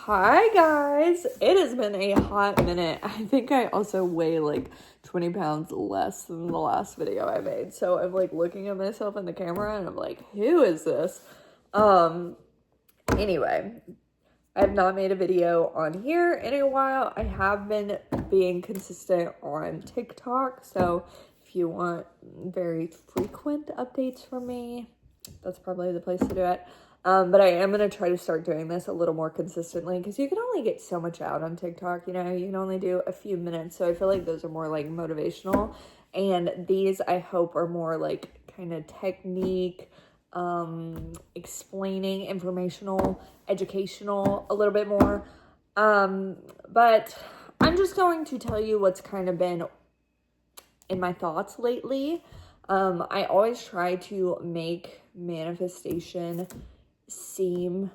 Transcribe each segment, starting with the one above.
Hi guys, it has been a hot minute. I think I also weigh like 20 pounds less than the last video I made. So I'm like looking at myself in the camera and I'm like, who is this? Anyway, I have not made a video on here in a while. I have been being consistent on TikTok. So if you want very frequent updates from me, that's probably the place to do it. But I am going to try to start doing this a little more consistently because you can only get so much out on TikTok. You know, you can only do a few minutes. So I feel like those are more like motivational. And these I hope are more like kind of technique, explaining, informational, educational a little bit more. But I'm just going to tell you what's kind of been in my thoughts lately. I always try to make manifestation seem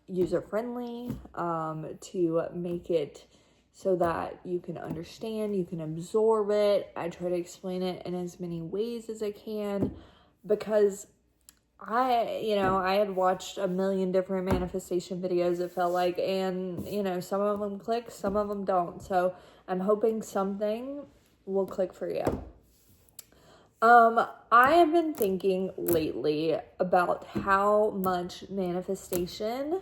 user-friendly, to make it so that you can understand, you can absorb it. I try to explain it in as many ways as I can because I had watched a million different manifestation videos, it felt like, and, some of them click, some of them don't. So I'm hoping something will click for you. I have been thinking lately about how much manifestation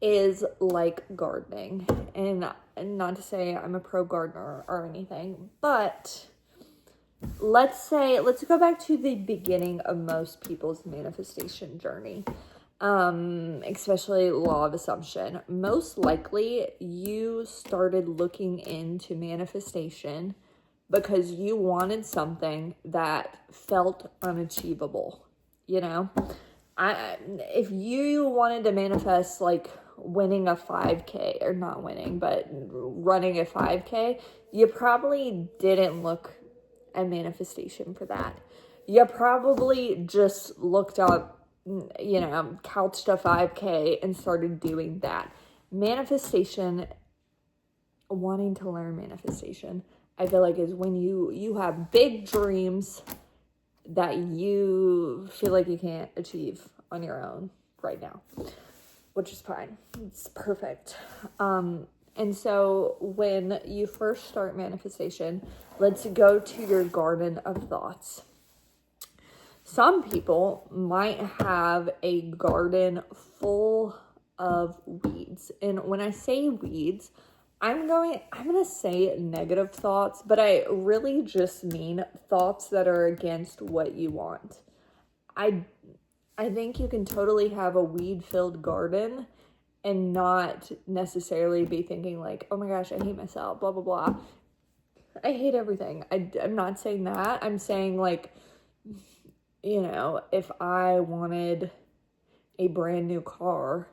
is like gardening. And not to say I'm a pro gardener or anything, but let's go back to the beginning of most people's manifestation journey. Especially law of assumption. Most likely you started looking into manifestation because you wanted something that felt unachievable, if you wanted to manifest like winning a 5K, or not winning, but running a 5K, you probably didn't look at manifestation for that. You probably just looked up, couched a 5K and started doing that. Wanting to learn manifestation, I feel like is when you have big dreams that you feel like you can't achieve on your own right now, which is fine. It's perfect. And so when you first start manifestation, let's go to your garden of thoughts. Some people might have a garden full of weeds. And when I say weeds, I'm going to say negative thoughts, but I really just mean thoughts that are against what you want. I think you can totally have a weed-filled garden and not necessarily be thinking like, oh my gosh, I hate myself, blah, blah, blah. I hate everything. I'm not saying that. I'm saying like, if I wanted a brand new car,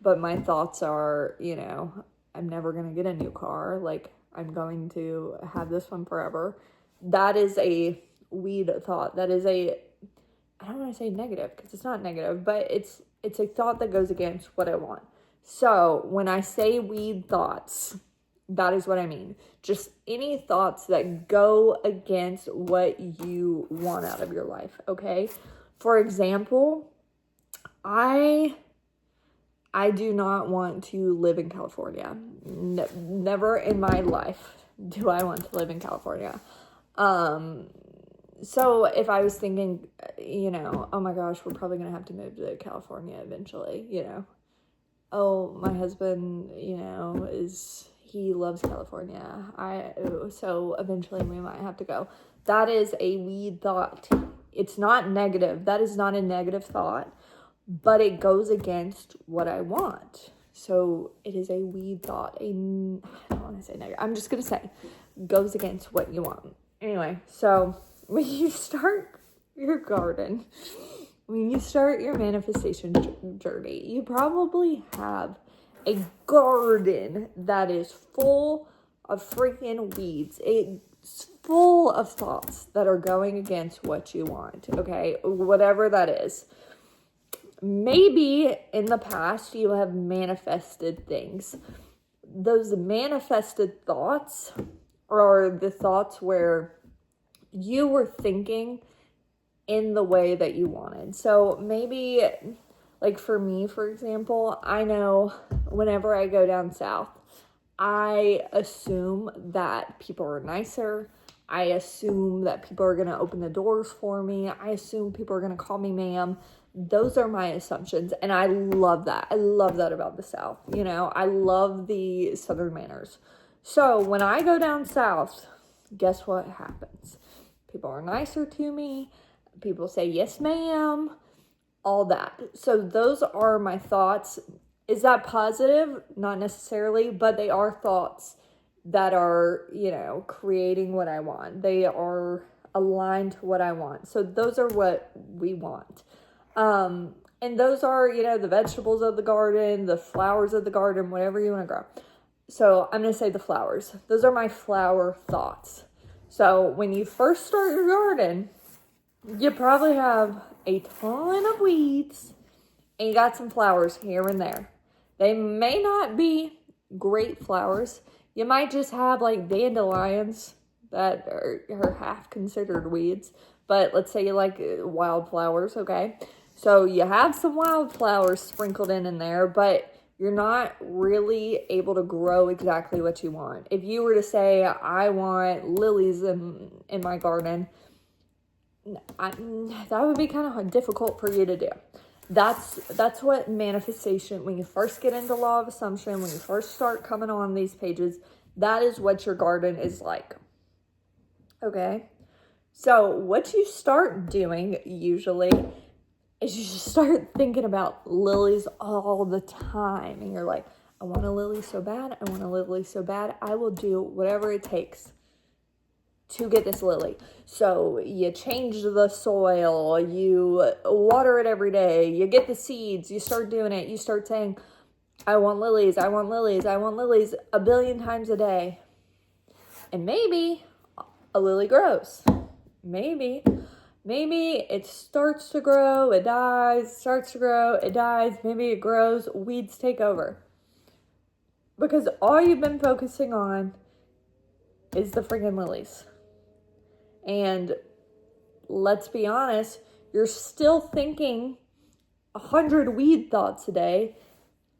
but my thoughts are, I'm never going to get a new car. Like, I'm going to have this one forever. That is a weed thought. That is I don't want to say negative because it's not negative, but it's a thought that goes against what I want. So when I say weed thoughts, that is what I mean. Just any thoughts that go against what you want out of your life, okay? For example, I do not want to live in California. Never in my life do I want to live in California. So if I was thinking, oh my gosh, we're probably going to have to move to California eventually, Oh, my husband, he loves California. So eventually we might have to go. That is a weed thought. It's not negative. That is not a negative thought. But it goes against what I want. So it is a weed thought. I don't want to say negative. I'm just going to say goes against what you want. Anyway, so when you start your garden, when you start your manifestation journey, you probably have a garden that is full of freaking weeds. It's full of thoughts that are going against what you want, okay? Whatever that is. Maybe in the past you have manifested things. Those manifested thoughts are the thoughts where you were thinking in the way that you wanted. So maybe Like for me, for example, I know whenever I go down south, I assume that people are nicer. I assume that people are going to open the doors for me. I assume people are going to call me ma'am. Those are my assumptions. And I love that. I love that about the South. You know, I love the Southern manners. So when I go down south, guess what happens? People are nicer to me. People say, yes, ma'am. All that. So those are my thoughts. Is that positive? Not necessarily, but they are thoughts that are, you know, creating what I want. They are aligned to what I want. So those are what we want. And those are, you know, the vegetables of the garden, the flowers of the garden, whatever you want to grow. So I'm going to say the flowers. Those are my flower thoughts. So when you first start your garden, you probably have a ton of weeds and you got some flowers here and there. They may not be great flowers. You might just have like dandelions that are half considered weeds. But let's say you like wildflowers, okay? So you have some wildflowers sprinkled in there, but you're not really able to grow exactly what you want. If you were to say, I want lilies in my garden, that would be kind of difficult for you to do. That's what manifestation, when you first get into law of assumption, when you first start coming on these pages, that is what your garden is like. Okay? So what you start doing usually is you just start thinking about lilies all the time. And you're like, I want a lily so bad. I want a lily so bad. I will do whatever it takes to get this lily. So you change the soil, you water it every day, you get the seeds, you start doing it, you start saying, I want lilies, I want lilies, I want lilies 1 billion times a day. And maybe a lily grows. Maybe it starts to grow, it dies, starts to grow, it dies, maybe it grows, weeds take over. Because all you've been focusing on is the friggin' lilies. And let's be honest, you're still thinking 100 weed thoughts a day,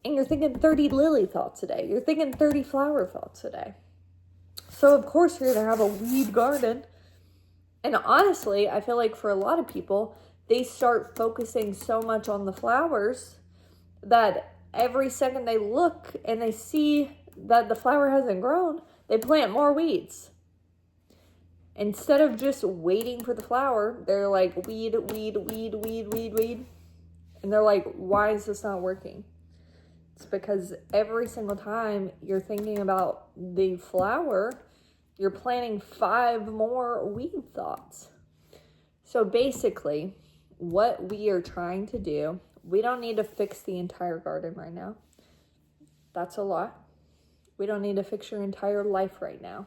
and you're thinking 30 lily thoughts a day. You're thinking 30 flower thoughts a day. So of course you're going to have a weed garden. And honestly, I feel like for a lot of people, they start focusing so much on the flowers that every second they look and they see that the flower hasn't grown, they plant more weeds. Instead of just waiting for the flower, they're like, weed. And they're like, why is this not working? It's because every single time you're thinking about the flower, you're planting 5 more weed thoughts. So basically, what we are trying to do, we don't need to fix the entire garden right now. That's a lot. We don't need to fix your entire life right now.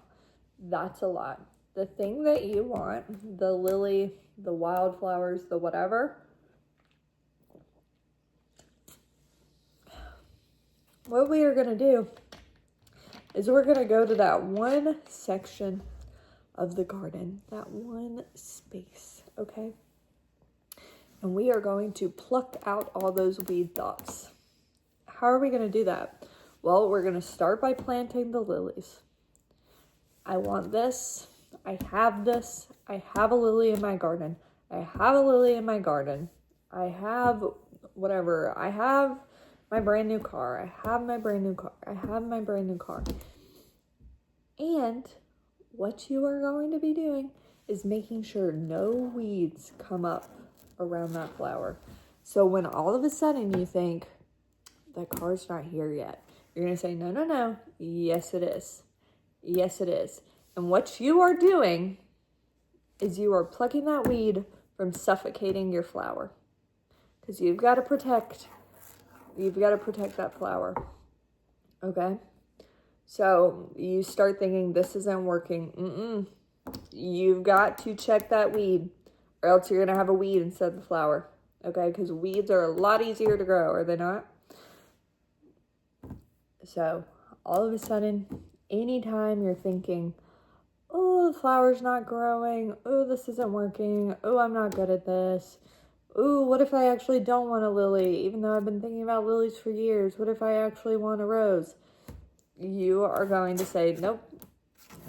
That's a lot. The thing that you want, the lily, the wildflowers, the whatever, what we are going to do is we're going to go to that one section of the garden, that one space, okay? And we are going to pluck out all those weed thoughts. How are we going to do that? Well, we're going to start by planting the lilies. I want this. I have this. I have a lily in my garden. I have a lily in my garden. I have whatever. I have my brand new car. I have my brand new car. I have my brand new car. And what you are going to be doing is making sure no weeds come up around that flower. So when all of a sudden you think, that car's not here yet, you're going to say, no. Yes, it is. Yes, it is. And what you are doing is you are plucking that weed from suffocating your flower. Because you've got to protect that flower. Okay? So you start thinking, this isn't working. You've got to check that weed, or else you're going to have a weed instead of the flower. Okay? Because weeds are a lot easier to grow, are they not? So all of a sudden, anytime you're thinking, oh, the flower's not growing, oh, this isn't working, oh, I'm not good at this, ooh, what if I actually don't want a lily, even though I've been thinking about lilies for years? What if I actually want a rose? You are going to say, nope,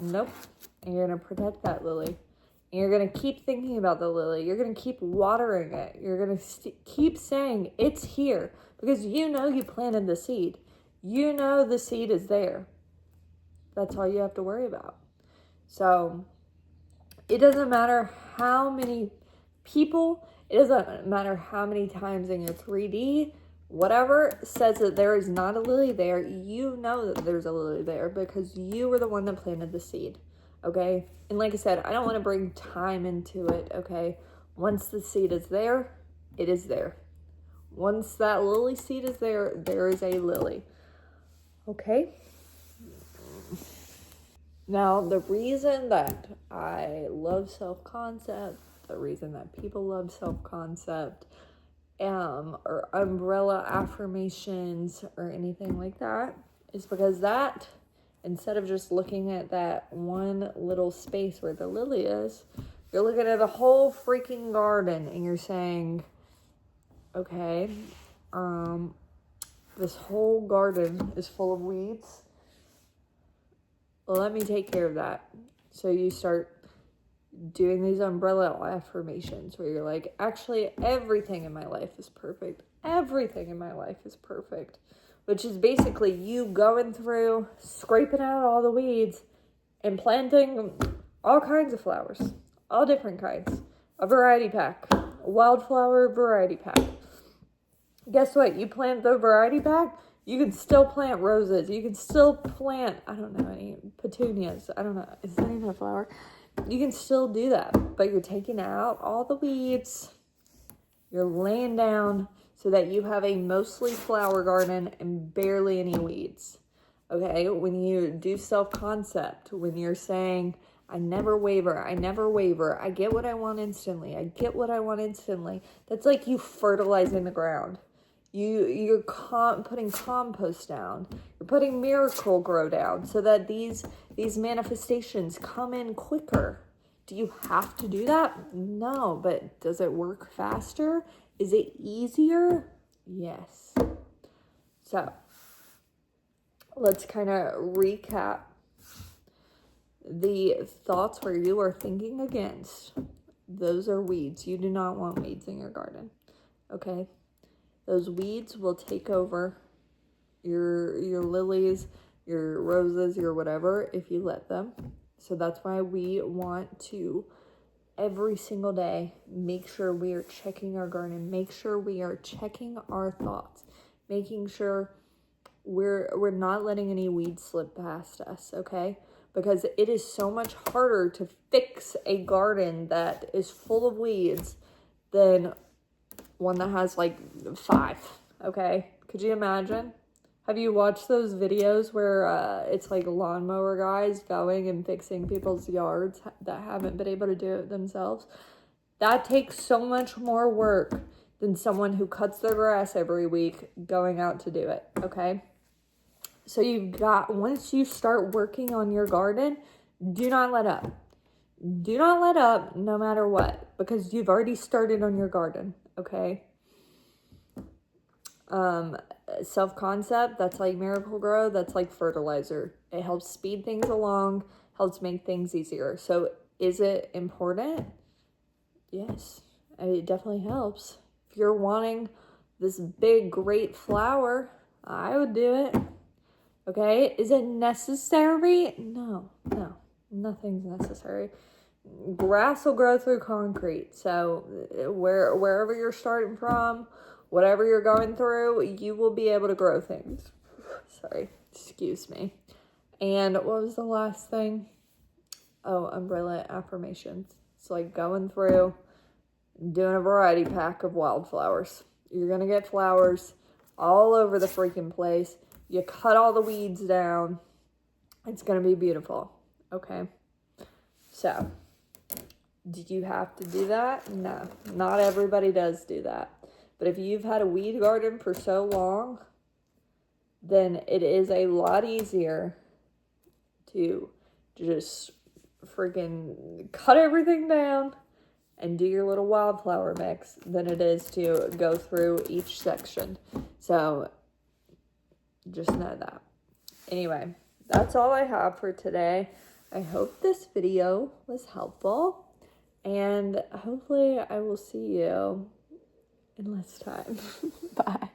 nope. And you're going to protect that lily. And you're going to keep thinking about the lily. You're going to keep watering it. You're going to keep saying, it's here. Because you know you planted the seed. You know the seed is there. That's all you have to worry about. So it doesn't matter how many people, it doesn't matter how many times in your 3D, whatever says that there is not a lily there, you know that there's a lily there because you were the one that planted the seed, okay? And like I said, I don't want to bring time into it, okay? Once the seed is there, it is there. Once that lily seed is there, there is a lily, okay? Now, the reason that I love self-concept, the reason that people love self-concept, or umbrella affirmations or anything like that, is because that, instead of just looking at that one little space where the lily is, you're looking at the whole freaking garden and you're saying, okay, this whole garden is full of weeds. Well, let me take care of that. So you start doing these umbrella affirmations where you're like, actually, everything in my life is perfect. Everything in my life is perfect. Which is basically you going through, scraping out all the weeds, and planting all kinds of flowers. All different kinds. A variety pack. A wildflower variety pack. Guess what? You plant the variety pack, you can still plant roses. You can still plant, I don't know, any petunias. I don't know. Is that even a flower? You can still do that. But you're taking out all the weeds. You're laying down so that you have a mostly flower garden and barely any weeds. Okay? When you do self-concept, when you're saying, I never waver, I never waver, I get what I want instantly, I get what I want instantly. That's like you fertilizing the ground. You're putting compost down. You're putting Miracle-Gro down so that these manifestations come in quicker. Do you have to do that? No, but does it work faster? Is it easier? Yes. So let's kind of recap the thoughts where you are thinking against. Those are weeds. You do not want weeds in your garden. Okay? Those weeds will take over your lilies, your roses, your whatever, if you let them. So that's why we want to, every single day, make sure we are checking our garden, make sure we are checking our thoughts, making sure we're not letting any weeds slip past us, okay? Because it is so much harder to fix a garden that is full of weeds than one that has like 5, okay? Could you imagine? Have you watched those videos where it's like lawnmower guys going and fixing people's yards that haven't been able to do it themselves? That takes so much more work than someone who cuts their grass every week going out to do it, okay? So once you start working on your garden, do not let up. Do not let up no matter what, because you've already started on your garden, okay? Self-concept, that's like Miracle-Gro, that's like fertilizer. It helps speed things along, helps make things easier. So is it important? Yes, it definitely helps. If you're wanting this big, great flower, I would do it. Okay, is it necessary? No, nothing's necessary. Grass will grow through concrete. So wherever you're starting from, whatever you're going through, you will be able to grow things. Sorry, excuse me. And what was the last thing? Oh, umbrella affirmations. It's like going through, doing a variety pack of wildflowers. You're going to get flowers all over the freaking place. You cut all the weeds down. It's going to be beautiful. Okay. So, did you have to do that? No, not everybody does do that. But if you've had a weed garden for so long, then it is a lot easier to just freaking cut everything down and do your little wildflower mix than it is to go through each section. So just know that. Anyway, that's all I have for today. I hope this video was helpful, and hopefully I will see you in less time. Bye.